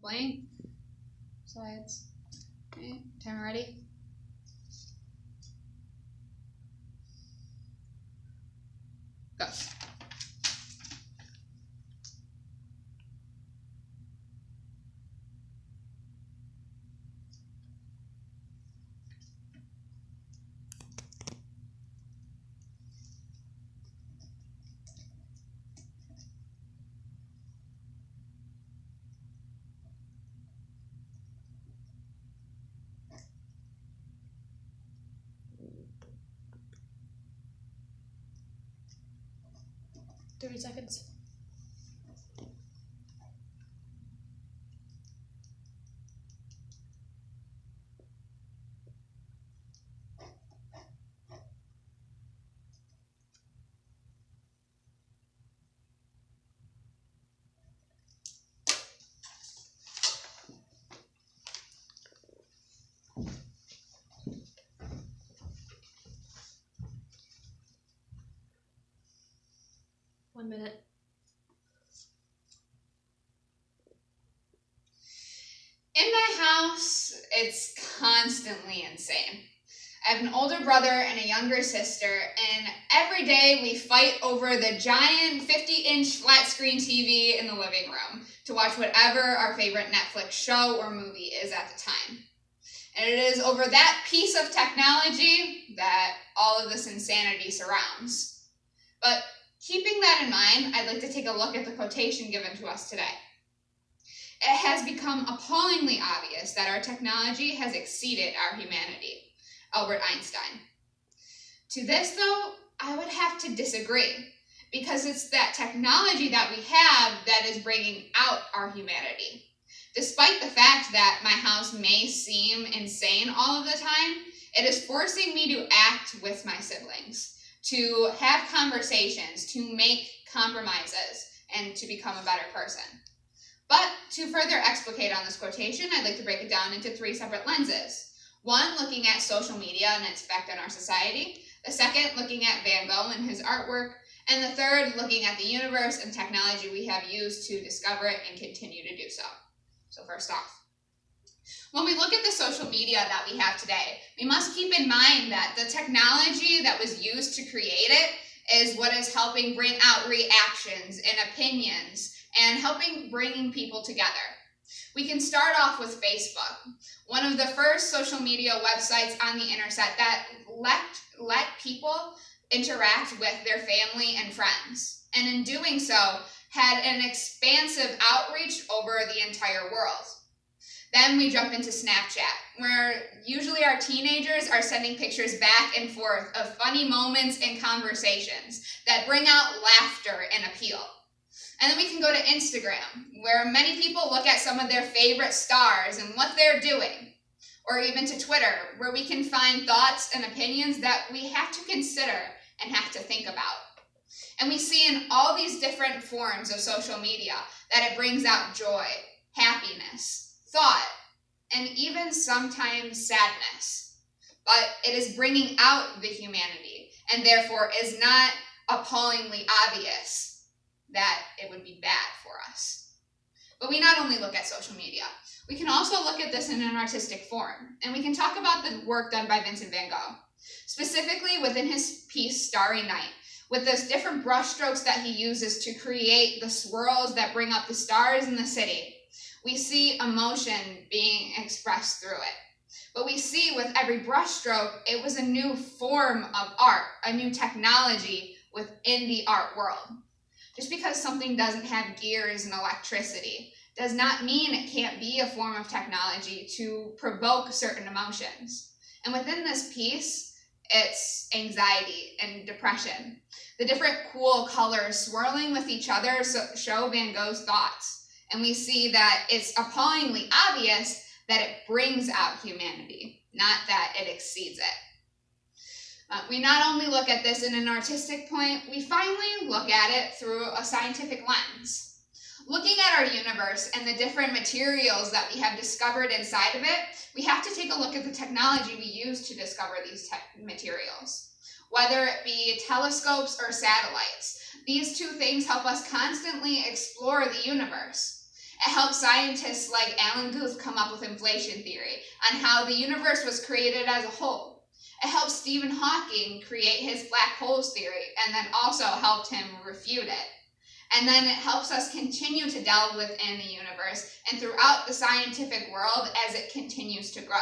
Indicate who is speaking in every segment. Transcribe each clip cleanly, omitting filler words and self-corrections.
Speaker 1: blank. Slides. Okay, timer ready? Go. $30 seconds. One minute.
Speaker 2: In my house, it's constantly insane. I have an older brother and a younger sister, and every day we fight over the giant 50-inch flat screen TV in the living room to watch whatever our favorite Netflix show or movie is at the time. And it is over that piece of technology that all of this insanity surrounds. But keeping that in mind, I'd like to take a look at the quotation given to us today. It has become appallingly obvious that our technology has exceeded our humanity. Albert Einstein. To this, though, I would have to disagree, because it's that technology that we have that is bringing out our humanity. Despite the fact that my house may seem insane all of the time, it is forcing me to act with my siblings, to have conversations, to make compromises, and to become a better person. But to further explicate on this quotation, I'd like to break it down into 3 separate lenses. One, looking at social media and its effect on our society. The second, looking at Van Gogh and his artwork. And the third, looking at the universe and technology we have used to discover it and continue to do so. So first off, when we look at the social media that we have today, we must keep in mind that the technology that was used to create it is what is helping bring out reactions and opinions and helping bringing people together. We can start off with Facebook, one of the first social media websites on the internet that let people interact with their family and friends. And in doing so, had an expansive outreach over the entire world. Then we jump into Snapchat, where usually our teenagers are sending pictures back and forth of funny moments and conversations that bring out laughter and appeal. And then we can go to Instagram, where many people look at some of their favorite stars and what they're doing. Or even to Twitter, where we can find thoughts and opinions that we have to consider and have to think about. And we see in all these different forms of social media that it brings out joy, happiness, thought, and even sometimes sadness. But it is bringing out the humanity, and therefore is not appallingly obvious that it would be bad for us. But we not only look at social media, we can also look at this in an artistic form, and we can talk about the work done by Vincent van Gogh, specifically within his piece Starry Night, with those different brushstrokes that he uses to create the swirls that bring up the stars in the city. We see emotion being expressed through it. But we see with every brushstroke, it was a new form of art, a new technology within the art world. Just because something doesn't have gears and electricity does not mean it can't be a form of technology to provoke certain emotions. And within this piece, it's anxiety and depression. The different cool colors swirling with each other show Van Gogh's thoughts. And we see that it's appallingly obvious that it brings out humanity, not that it exceeds it. We not only look at this in an artistic point, we finally look at it through a scientific lens. Looking at our universe and the different materials that we have discovered inside of it, we have to take a look at the technology we use to discover these materials. Whether it be telescopes or satellites, these two things help us constantly explore the universe. It helps scientists like Alan Guth come up with inflation theory on how the universe was created as a whole. It helped Stephen Hawking create his black holes theory and then also helped him refute it. And then it helps us continue to delve within the universe and throughout the scientific world as it continues to grow.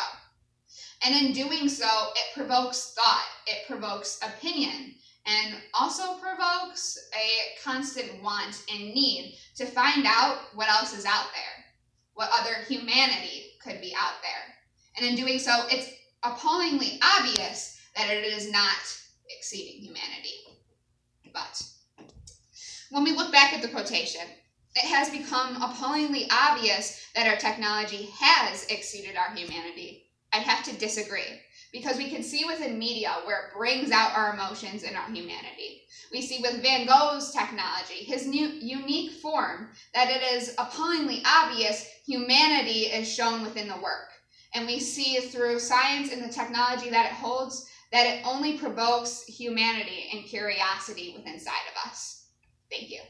Speaker 2: And in doing so, it provokes thought, it provokes opinion, and also provokes a constant want and need to find out what else is out there, what other humanity could be out there. And in doing so, it's appallingly obvious that it is not exceeding humanity. But when we look back at the quotation, it has become appallingly obvious that our technology has exceeded our humanity. I'd have to disagree, because we can see within media where it brings out our emotions and our humanity. We see with Van Gogh's technology, his new unique form, that it is appallingly obvious humanity is shown within the work. And we see through science and the technology that it holds, that it only provokes humanity and curiosity within inside of us. Thank you.